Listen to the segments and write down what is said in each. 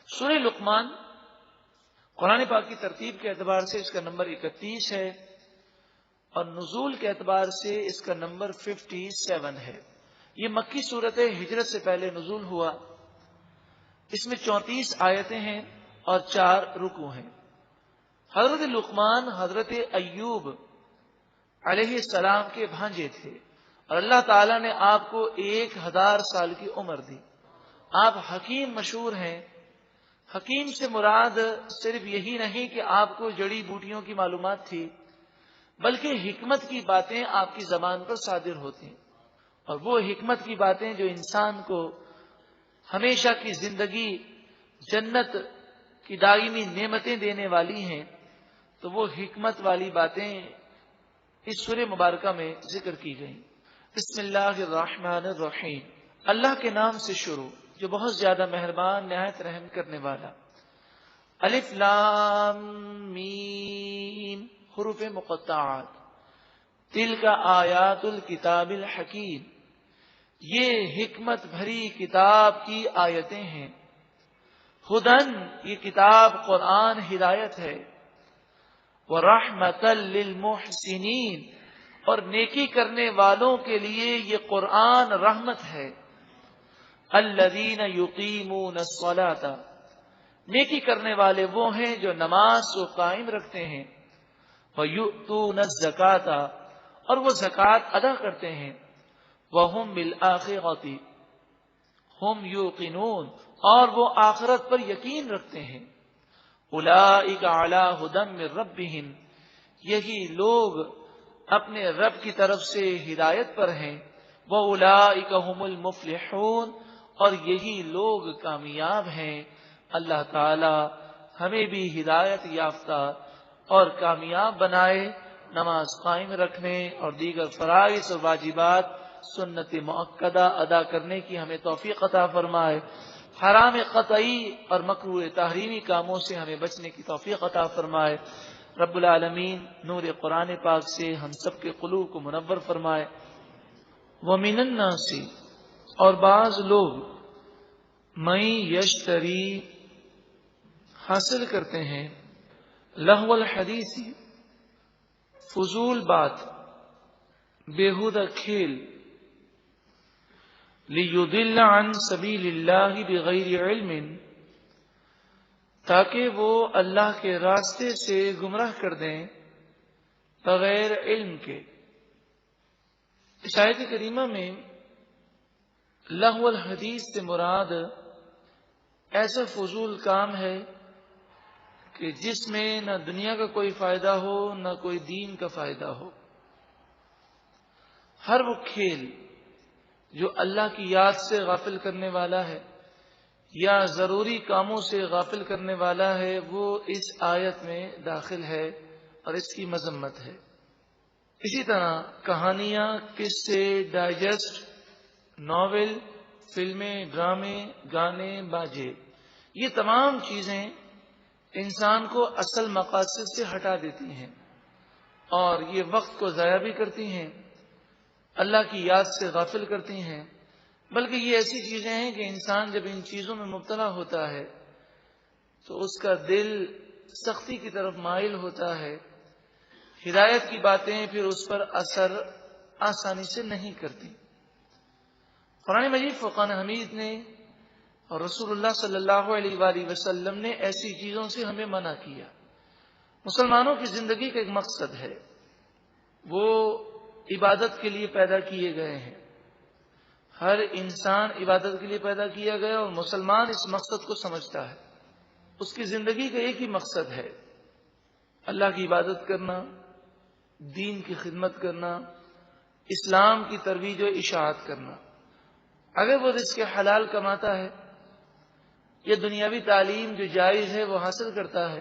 سورہ لقمان قرآن پاک کی ترتیب کے اعتبار سے اس کا نمبر 31 ہے اور نزول کے اعتبار سے اس کا نمبر 57 ہے۔ یہ مکی صورت ہے، ہجرت سے پہلے نزول ہوا۔ اس میں 34 آیتیں ہیں اور 4 رکوع ہیں۔ حضرت لقمان حضرت ایوب علیہ السلام کے بھانجے تھے اور اللہ تعالیٰ نے آپ کو 1000 سال کی عمر دی۔ آپ حکیم مشہور ہیں۔ حکیم سے مراد صرف یہی نہیں کہ آپ کو جڑی بوٹیوں کی معلومات تھی، بلکہ حکمت کی باتیں آپ کی زبان پر صادر ہوتی ہیں، اور وہ حکمت کی باتیں جو انسان کو ہمیشہ کی زندگی، جنت کی دائمی نعمتیں دینے والی ہیں، تو وہ حکمت والی باتیں اس سورہ مبارکہ میں ذکر کی گئیں۔ بسم اللہ الرحمن الرحیم، اللہ کے نام سے شروع جو بہت زیادہ مہربان نہایت رحم کرنے والا۔ الف لام میم، حروف مقطعات۔ تلک آیات الکتاب الحکیم، یہ حکمت بھری کتاب کی آیتیں ہیں۔ ہدن، یہ کتاب قرآن ہدایت ہے۔ ورحمۃ للمحسنین، اور نیکی کرنے والوں کے لیے یہ قرآن رحمت ہے۔ الذین یقیمون الصلاۃ، نیکی کرنے والے وہ ہیں جو نماز کو قائم رکھتے ہیں۔ ویؤتون الزکاۃ، اور وہ زکوٰۃ ادا کرتے ہیں۔ وہم بالآخرۃ ہم یوقنون، اور وہ آخرت پر یقین رکھتے ہیں۔ اولئک علی ھدی من ربہم، یہی لوگ اپنے رب کی طرف سے ہدایت پر ہیں۔ واولئک ھم المفلحون، اور یہی لوگ کامیاب ہیں۔ اللہ تعالی ہمیں بھی ہدایت یافتہ اور کامیاب بنائے، نماز قائم رکھنے اور دیگر فرائض اور واجبات سنت مؤکدہ ادا کرنے کی ہمیں توفیق عطا فرمائے، حرام قطعی اور مکروہ تحریمی کاموں سے ہمیں بچنے کی توفیق عطا فرمائے۔ رب العالمین نور قرآن پاک سے ہم سب کے قلوب کو منور فرمائے۔ وَمِنَ النَّاسِ، اور بعض لوگ، مَن یشتری، حاصل کرتے ہیں، لہو الحدیث، فضول بات، بیہودہ کھیل، لیضل عن سبیل اللہ بغیر علم، تاکہ وہ اللہ کے راستے سے گمراہ کر دیں بغیر علم کے۔ اس آیت کریمہ میں لہو الحدیث سے مراد ایسا فضول کام ہے کہ جس میں نہ دنیا کا کوئی فائدہ ہو نہ کوئی دین کا فائدہ ہو۔ ہر وہ کھیل جو اللہ کی یاد سے غافل کرنے والا ہے یا ضروری کاموں سے غافل کرنے والا ہے، وہ اس آیت میں داخل ہے اور اس کی مذمت ہے۔ اسی طرح کہانیاں، قصے، ڈائجسٹ، ناول، فلمیں، ڈرامے، گانے، باجے، یہ تمام چیزیں انسان کو اصل مقاصد سے ہٹا دیتی ہیں اور یہ وقت کو ضائع بھی کرتی ہیں، اللہ کی یاد سے غافل کرتی ہیں۔ بلکہ یہ ایسی چیزیں ہیں کہ انسان جب ان چیزوں میں مبتلا ہوتا ہے تو اس کا دل سختی کی طرف مائل ہوتا ہے، ہدایت کی باتیں پھر اس پر اثر آسانی سے نہیں کرتی۔ قرآن مجید فرقان حمید نے اور رسول اللہ صلی اللہ علیہ وآلہ وسلم نے ایسی چیزوں سے ہمیں منع کیا۔ مسلمانوں کی زندگی کا ایک مقصد ہے، وہ عبادت کے لیے پیدا کیے گئے ہیں۔ ہر انسان عبادت کے لیے پیدا کیا گیا اور مسلمان اس مقصد کو سمجھتا ہے۔ اس کی زندگی کا ایک ہی مقصد ہے، اللہ کی عبادت کرنا، دین کی خدمت کرنا، اسلام کی ترویج و اشاعت کرنا۔ اگر وہ رزق حلال کماتا ہے یا دنیاوی تعلیم جو جائز ہے وہ حاصل کرتا ہے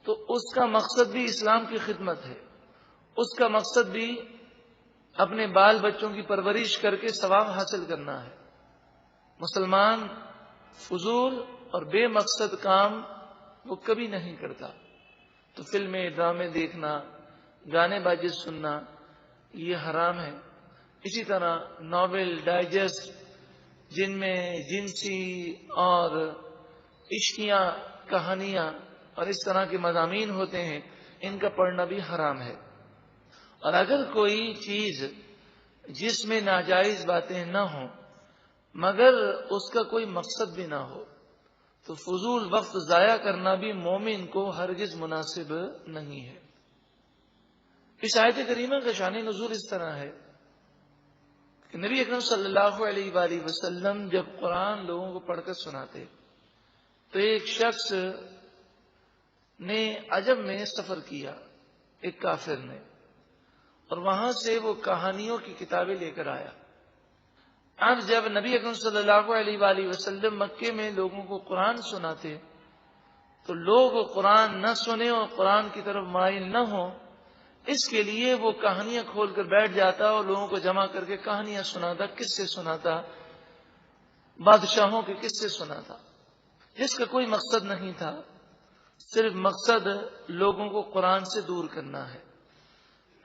تو اس کا مقصد بھی اسلام کی خدمت ہے، اس کا مقصد بھی اپنے بال بچوں کی پرورش کر کے ثواب حاصل کرنا ہے۔ مسلمان فضول اور بے مقصد کام وہ کبھی نہیں کرتا۔ تو فلمیں، ڈرامے دیکھنا، گانے باجے سننا یہ حرام ہے۔ اسی طرح ناول، ڈائجسٹ جن میں جنسی اور عشقیاں، کہانیاں اور اس طرح کے مضامین ہوتے ہیں، ان کا پڑھنا بھی حرام ہے۔ اور اگر کوئی چیز جس میں ناجائز باتیں نہ ہوں مگر اس کا کوئی مقصد بھی نہ ہو تو فضول وقت ضائع کرنا بھی مومن کو ہرگز مناسب نہیں ہے۔ اس آیت کریمہ کا شان نزول اس طرح ہے کہ نبی اکرم صلی اللہ علیہ وآلہ وسلم جب قرآن لوگوں کو پڑھ کر سناتے تو ایک شخص نے عجم میں سفر کیا، ایک کافر نے، اور وہاں سے وہ کہانیوں کی کتابیں لے کر آیا۔ اب جب نبی اکرم صلی اللہ علیہ وآلہ وسلم مکے میں لوگوں کو قرآن سناتے تو لوگ قرآن نہ سنیں اور قرآن کی طرف مائل نہ ہوں، اس کے لیے وہ کہانیاں کھول کر بیٹھ جاتا اور لوگوں کو جمع کر کے کہانیاں سناتا، قصے سناتا، بادشاہوں کے قصے سناتا، جس کا کوئی مقصد نہیں تھا، صرف مقصد لوگوں کو قرآن سے دور کرنا ہے۔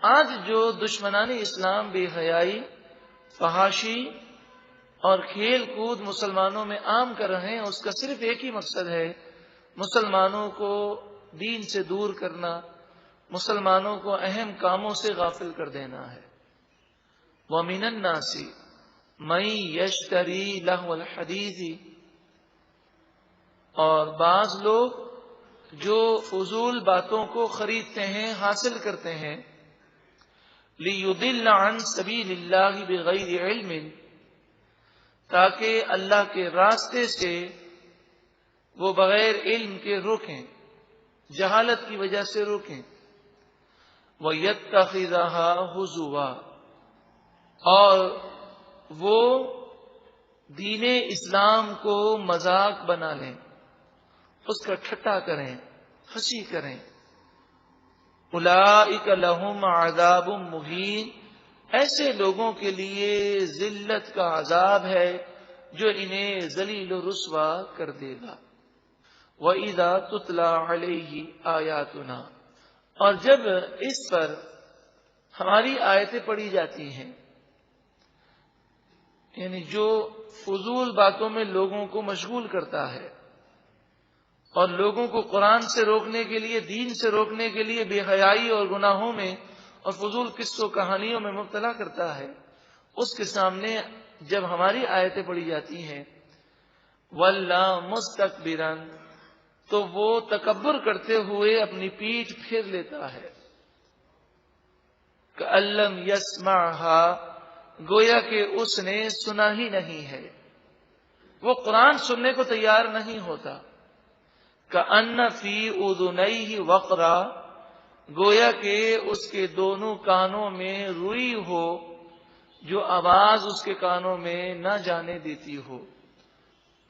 آج جو دشمنان اسلام بے حیائی، فحاشی اور کھیل کود مسلمانوں میں عام کر رہے ہیں، اس کا صرف ایک ہی مقصد ہے، مسلمانوں کو دین سے دور کرنا، مسلمانوں کو اہم کاموں سے غافل کر دینا ہے۔ وَمِنَ النَّاسِ مَن يَشْتَرِي لَهْوَ الْحَدِيثِ، اور بعض لوگ جو فضول باتوں کو خریدتے ہیں، حاصل کرتے ہیں، لِيُضِلَّ عَن سَبِيلِ اللَّهِ بِغَيْرِ عِلْمٍ، تاکہ اللہ کے راستے سے وہ بغیر علم کے روکیں، جہالت کی وجہ سے روکیں۔ وَيَتَّخِذَهَا هُزُوًا، اور وہ دین اسلام کو مذاق بنا لیں، اس کا ٹھٹا کریں، ہنسی کریں۔ أُولَئِكَ لَهُمْ عَذَابٌ مُهِينٌ، ایسے لوگوں کے لیے ذلت کا عذاب ہے جو انہیں ذلیل و رسوا کر دے گا۔ وَإِذَا تُتْلَى عَلَيْهِ آيَاتُنَا، اور جب اس پر ہماری آیتیں پڑھی جاتی ہیں، یعنی جو فضول باتوں میں لوگوں کو مشغول کرتا ہے اور لوگوں کو قرآن سے روکنے کے لیے، دین سے روکنے کے لیے بے حیائی اور گناہوں میں اور فضول قصوں کہانیوں میں مبتلا کرتا ہے، اس کے سامنے جب ہماری آیتیں پڑھی جاتی ہیں، وَلَّا مُسْتَكْبِرًا، تو وہ تکبر کرتے ہوئے اپنی پیٹھ پھیر لیتا ہے۔ كَأَن لَّمْ يَسْمَعْهَا، گویا کہ اس نے سنا ہی نہیں ہے، وہ قرآن سننے کو تیار نہیں ہوتا۔ كَأَنَّ فِي أُذُنَيْهِ وَقْرًا، گویا کہ اس کے دونوں کانوں میں روئی ہو جو آواز اس کے کانوں میں نہ جانے دیتی ہو۔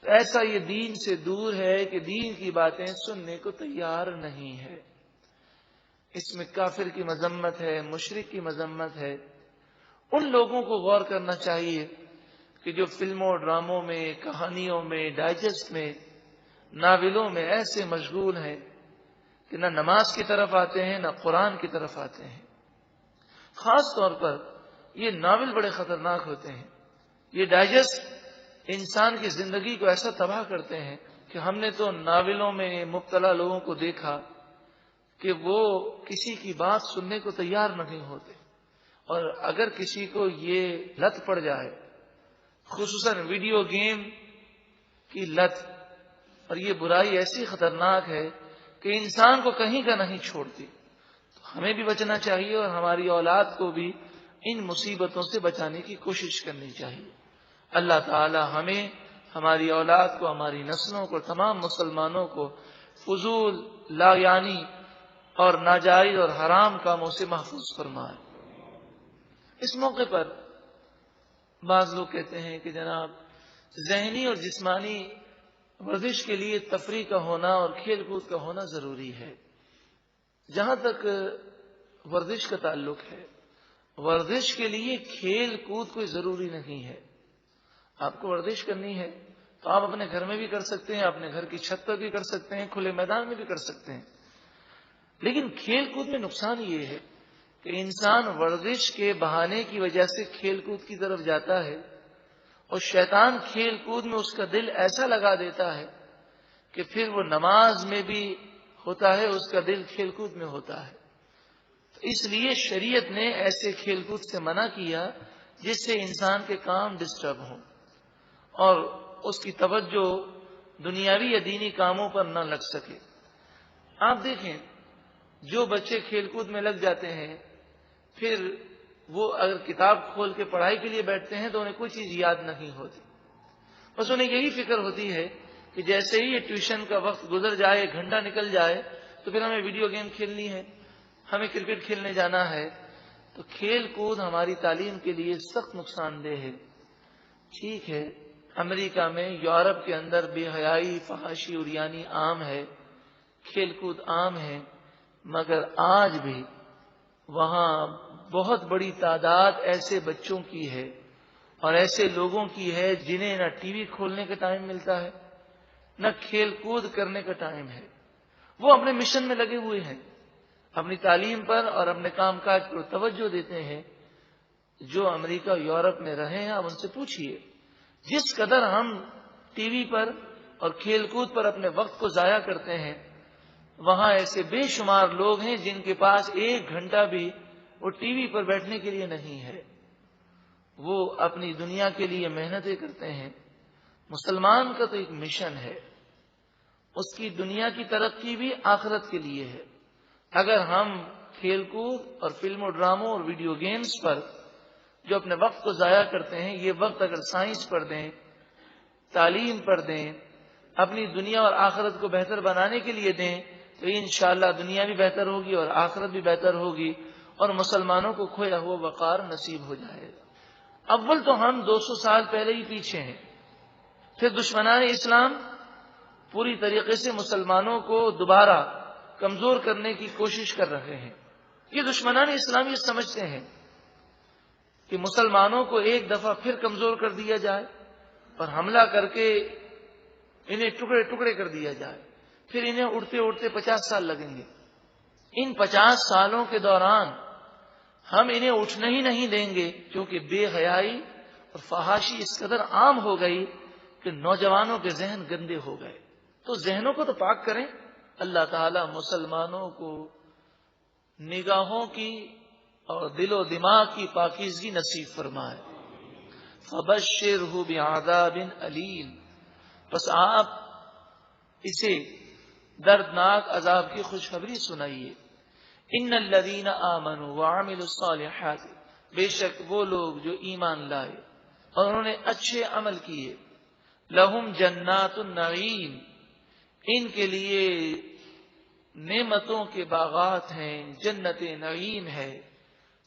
ایسا یہ دین سے دور ہے کہ دین کی باتیں سننے کو تیار نہیں ہے۔ اس میں کافر کی مذمت ہے، مشرک کی مذمت ہے۔ ان لوگوں کو غور کرنا چاہیے کہ جو فلموں، ڈراموں میں، کہانیوں میں، ڈائجسٹ میں، ناولوں میں ایسے مشغول ہیں کہ نہ نماز کی طرف آتے ہیں، نہ قرآن کی طرف آتے ہیں۔ خاص طور پر یہ ناول بڑے خطرناک ہوتے ہیں۔ یہ ڈائجسٹ انسان کی زندگی کو ایسا تباہ کرتے ہیں کہ ہم نے تو ناولوں میں مبتلا لوگوں کو دیکھا کہ وہ کسی کی بات سننے کو تیار نہیں ہوتے، اور اگر کسی کو یہ لت پڑ جائے، خصوصاً ویڈیو گیم کی لت، اور یہ برائی ایسی خطرناک ہے کہ انسان کو کہیں کا نہیں چھوڑتی، تو ہمیں بھی بچنا چاہیے اور ہماری اولاد کو بھی ان مصیبتوں سے بچانے کی کوشش کرنی چاہیے۔ اللہ تعالی ہمیں، ہماری اولاد کو، ہماری نسلوں کو، تمام مسلمانوں کو فضول، لا یعنی اور ناجائز اور حرام کاموں سے محفوظ فرمائے۔ اس موقع پر بعض لوگ کہتے ہیں کہ جناب ذہنی اور جسمانی ورزش کے لیے تفریح کا ہونا اور کھیل کود کا ہونا ضروری ہے۔ جہاں تک ورزش کا تعلق ہے، ورزش کے لیے کھیل کود کوئی ضروری نہیں ہے۔ آپ کو ورزش کرنی ہے تو آپ اپنے گھر میں بھی کر سکتے ہیں، اپنے گھر کی چھت پر بھی کر سکتے ہیں، کھلے میدان میں بھی کر سکتے ہیں۔ لیکن کھیل کود میں نقصان یہ ہے کہ انسان ورزش کے بہانے کی وجہ سے کھیل کود کی طرف جاتا ہے، اور شیطان کھیل کود میں اس کا دل ایسا لگا دیتا ہے کہ پھر وہ نماز میں بھی ہوتا ہے، اس کا دل کھیل کود میں ہوتا ہے. اس لیے شریعت نے ایسے کھیل کود سے منع کیا جس سے انسان کے کام ڈسٹرب ہوں اور اس کی توجہ دنیاوی یا دینی کاموں پر نہ لگ سکے. آپ دیکھیں، جو بچے کھیل کود میں لگ جاتے ہیں، پھر وہ اگر کتاب کھول کے پڑھائی کے لیے بیٹھتے ہیں تو انہیں کوئی چیز یاد نہیں ہوتی. بس انہیں یہی فکر ہوتی ہے کہ جیسے ہی یہ ٹیوشن کا وقت گزر جائے، ایک گھنٹہ نکل جائے تو پھر ہمیں ویڈیو گیم کھیلنی ہے، ہمیں کرکٹ کھیلنے جانا ہے. تو کھیل کود ہماری تعلیم کے لیے سخت نقصان دہ ہے. ٹھیک ہے، امریکہ میں، یورپ کے اندر بے حیائی، فحاشی، عریانی عام ہے، کھیل کود عام ہے، مگر آج بھی وہاں بہت بڑی تعداد ایسے بچوں کی ہے اور ایسے لوگوں کی ہے جنہیں نہ ٹی وی کھولنے کا ٹائم ملتا ہے، نہ کھیل کود کرنے کا ٹائم ہے. وہ اپنے مشن میں لگے ہوئے ہیں، اپنی تعلیم پر اور اپنے کام کاج پر توجہ دیتے ہیں. جو امریکہ یورپ میں رہے ہیں، آپ ان سے پوچھئے، جس قدر ہم ٹی وی پر اور کھیل کود پر اپنے وقت کو ضائع کرتے ہیں، وہاں ایسے بے شمار لوگ ہیں جن کے پاس ایک گھنٹہ بھی وہ ٹی وی پر بیٹھنے کے لیے نہیں ہے. وہ اپنی دنیا کے لیے محنتیں کرتے ہیں. مسلمان کا تو ایک مشن ہے، اس کی دنیا کی ترقی بھی آخرت کے لیے ہے. اگر ہم کھیل کود اور فلموں، ڈراموں اور ویڈیو گیمز پر جو اپنے وقت کو ضائع کرتے ہیں، یہ وقت اگر سائنس پر دیں، تعلیم پر دیں، اپنی دنیا اور آخرت کو بہتر بنانے کے لیے دیں، تو انشاءاللہ دنیا بھی بہتر ہوگی اور آخرت بھی بہتر ہوگی اور مسلمانوں کو کھویا ہوا وقار نصیب ہو جائے گا. اول تو ہم 200 سال پہلے ہی پیچھے ہیں، پھر دشمنان اسلام پوری طریقے سے مسلمانوں کو دوبارہ کمزور کرنے کی کوشش کر رہے ہیں. یہ دشمنان اسلام یہ سمجھتے ہیں کہ مسلمانوں کو ایک دفعہ پھر کمزور کر دیا جائے اور حملہ کر کے انہیں ٹکڑے ٹکڑے کر دیا جائے، پھر انہیں اڑتے اڑتے 50 سال لگیں گے. ان 50 سالوں کے دوران ہم انہیں اٹھنے ہی نہیں دیں گے، کیونکہ بے حیائی اور فحاشی اس قدر عام ہو گئی کہ نوجوانوں کے ذہن گندے ہو گئے. تو ذہنوں کو تو پاک کریں. اللہ تعالی مسلمانوں کو نگاہوں کی اور دل و دماغ کی پاکیزگی نصیب فرمائے. فبشرہ بعذاب علیم، بس آپ اسے دردناک عذاب کی خوشخبری سنائیے. ان الذین آمنوا وعملوا الصالحات، بے شک وہ لوگ جو ایمان لائے اور انہوں نے اچھے عمل کیے، لہم جنات النعیم، ان کے لیے نعمتوں کے باغات ہیں، جنت نعیم ہے،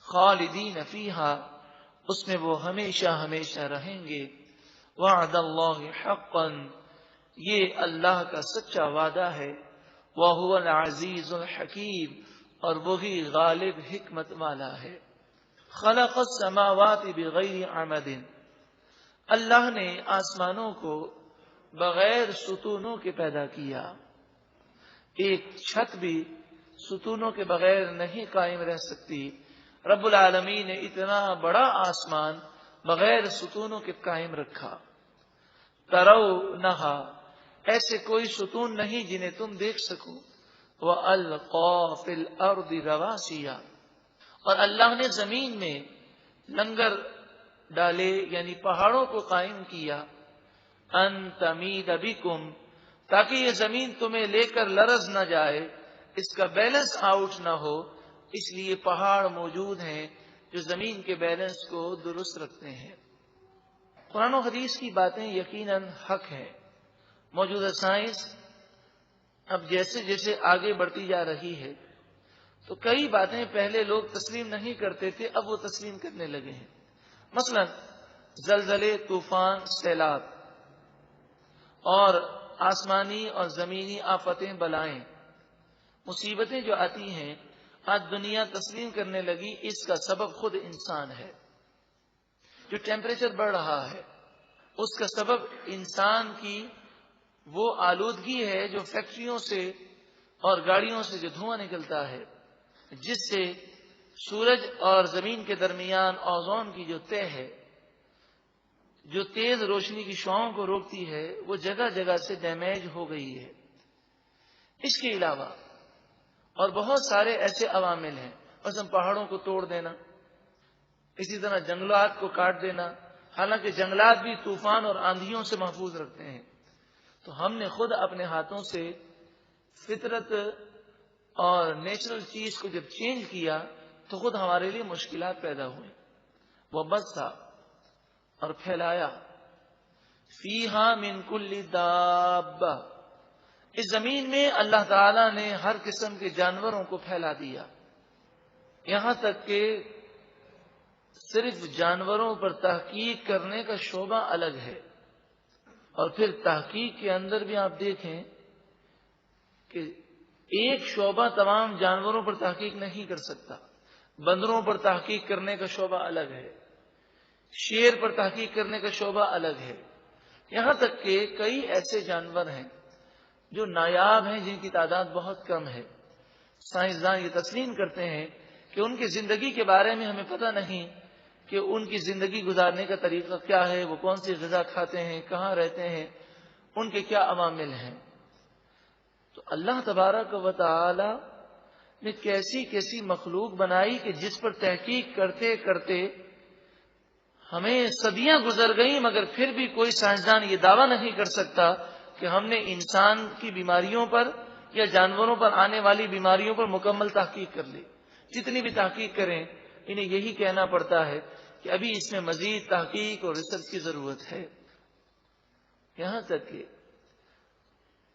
خالدین فیہا، اس میں وہ ہمیشہ ہمیشہ رہیں گے. وعد اللہ حقا، یہ اللہ کا سچا وعدہ ہے. وَهُوَ الْعَزِيزُ الْحَكِيمُ، اور وہی غالب حکمت والا ہے. خلق السماوات بغیر عمد، اللہ نے آسمانوں کو بغیر ستونوں کے پیدا کیا. ایک چھت بھی ستونوں کے بغیر نہیں قائم رہ سکتی. رب العالمین نے اتنا بڑا آسمان بغیر ستونوں کے قائم رکھا. ترونہا، ایسے کوئی ستون نہیں جنہیں تم دیکھ سکو. وَأَلْقَى فِي الْأَرْضِ رَوَاسِيَ، اور اللہ نے زمین میں لنگر ڈالے یعنی پہاڑوں کو قائم کیا. أَن تَمِيدَ بِكُمْ، تاکہ یہ زمین تمہیں لے کر لرز نہ جائے، اس کا بیلنس آؤٹ نہ ہو. اس لیے پہاڑ موجود ہیں جو زمین کے بیلنس کو درست رکھتے ہیں. قرآن و حدیث کی باتیں یقیناً حق ہیں. موجودہ سائنس اب جیسے جیسے آگے بڑھتی جا رہی ہے تو کئی باتیں پہلے لوگ تسلیم نہیں کرتے تھے، اب وہ تسلیم کرنے لگے ہیں. مثلا زلزلے، طوفان، سیلاب اور آسمانی اور زمینی آفتیں، بلائیں، مصیبتیں جو آتی ہیں، آج دنیا تسلیم کرنے لگی اس کا سبب خود انسان ہے. جو ٹیمپریچر بڑھ رہا ہے اس کا سبب انسان کی وہ آلودگی ہے جو فیکٹریوں سے اور گاڑیوں سے جو دھواں نکلتا ہے، جس سے سورج اور زمین کے درمیان اوزون کی جو طے ہے جو تیز روشنی کی شعاؤں کو روکتی ہے وہ جگہ جگہ سے ڈیمیج ہو گئی ہے۔ اس کے علاوہ اور بہت سارے ایسے عوامل ہیں، مثلا پہاڑوں کو توڑ دینا، اسی طرح جنگلات کو کاٹ دینا، حالانکہ جنگلات بھی طوفان اور آندھیوں سے محفوظ رکھتے ہیں۔ تو ہم نے خود اپنے ہاتھوں سے فطرت اور نیچرل چیز کو جب چینج کیا تو خود ہمارے لیے مشکلات پیدا ہوئی۔ وہ بسا اور پھیلایا، فیہا من کل دابہ، اس زمین میں اللہ تعالیٰ نے ہر قسم کے جانوروں کو پھیلا دیا، یہاں تک کہ صرف جانوروں پر تحقیق کرنے کا شعبہ الگ ہے، اور پھر تحقیق کے اندر بھی آپ دیکھیں کہ ایک شعبہ تمام جانوروں پر تحقیق نہیں کر سکتا۔ بندروں پر تحقیق کرنے کا شعبہ الگ ہے، شیر پر تحقیق کرنے کا شعبہ الگ ہے، یہاں تک کہ کئی ایسے جانور ہیں جو نایاب ہیں، جن کی تعداد بہت کم ہے۔ سائنسدان یہ تسلیم کرتے ہیں کہ ان کی زندگی کے بارے میں ہمیں پتہ نہیں کہ ان کی زندگی گزارنے کا طریقہ کیا ہے، وہ کون سی غذا کھاتے ہیں، کہاں رہتے ہیں، ان کے کیا عوامل ہیں۔ تو اللہ تبارک و تعالی نے کیسی کیسی مخلوق بنائی کہ جس پر تحقیق کرتے کرتے ہمیں صدیاں گزر گئیں، مگر پھر بھی کوئی سائنسدان یہ دعویٰ نہیں کر سکتا کہ ہم نے انسان کی بیماریوں پر یا جانوروں پر آنے والی بیماریوں پر مکمل تحقیق کر لی۔ جتنی بھی تحقیق کریں انہیں یہی کہنا پڑتا ہے کہ ابھی اس میں مزید تحقیق اور ریسرچ کی ضرورت ہے۔ یہاں تک کہ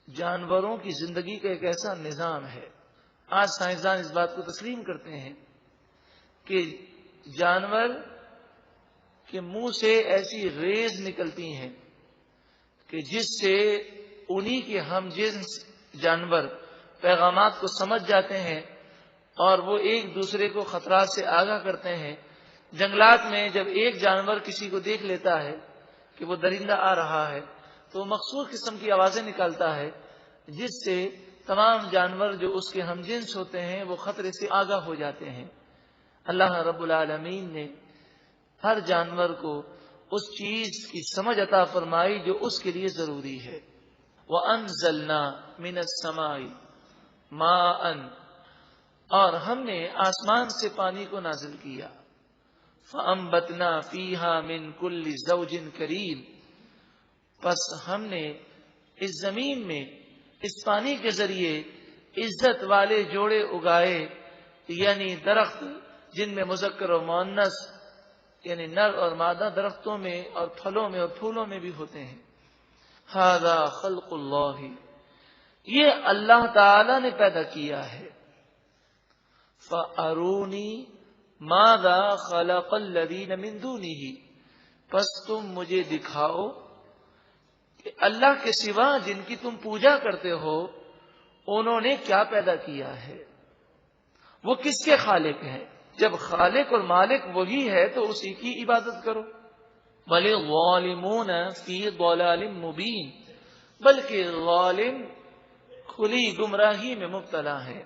جانوروں کی زندگی کا ایک ایسا نظام ہے، آج سائنسدان اس بات کو تسلیم کرتے ہیں کہ جانور کے منہ سے ایسی ریز نکلتی ہیں کہ جس سے انہی کے ہم جنس جانور پیغامات کو سمجھ جاتے ہیں اور وہ ایک دوسرے کو خطرات سے آگاہ کرتے ہیں۔ جنگلات میں جب ایک جانور کسی کو دیکھ لیتا ہے کہ وہ درندہ آ رہا ہے تو وہ مخصوص قسم کی آوازیں نکالتا ہے، جس سے تمام جانور جو اس کے ہم جنس ہوتے ہیں وہ خطرے سے آگاہ ہو جاتے ہیں۔ اللہ رب العالمین نے ہر جانور کو اس چیز کی سمجھ عطا فرمائی جو اس کے لیے ضروری ہے۔ وَأَنزَلْنَا مِنَ السَّمَاءِ مَاءً، اور ہم نے آسمان سے پانی کو نازل کیا۔ فَأَنبَتْنَا فِيهَا مِن كُلِّ زَوْجٍ كَرِيمٍ، پس ہم نے اس زمین میں اس پانی کے ذریعے عزت والے جوڑے اگائے، یعنی درخت جن میں مذکر و مؤنث یعنی نر اور مادہ درختوں میں اور پھلوں میں اور پھولوں میں بھی ہوتے ہیں۔ ھذا خلق اللہ، یہ اللہ تعالی نے پیدا کیا ہے۔ فَأَرُونِي مَاذَا خَلَقَ الَّذِينَ مِن دُونِهِ، پس تم مجھے دکھاؤ کہ اللہ کے سوا جن کی تم پوجا کرتے ہو انہوں نے کیا پیدا کیا ہے، وہ کس کے خالق ہیں۔ جب خالق اور مالک وہی ہے تو اسی کی عبادت کرو۔ وَالظَّالِمُونَ فِي ضَلَالٍ مُبِينٍ، بلکہ ظالم کھلی گمراہی میں مبتلا ہے۔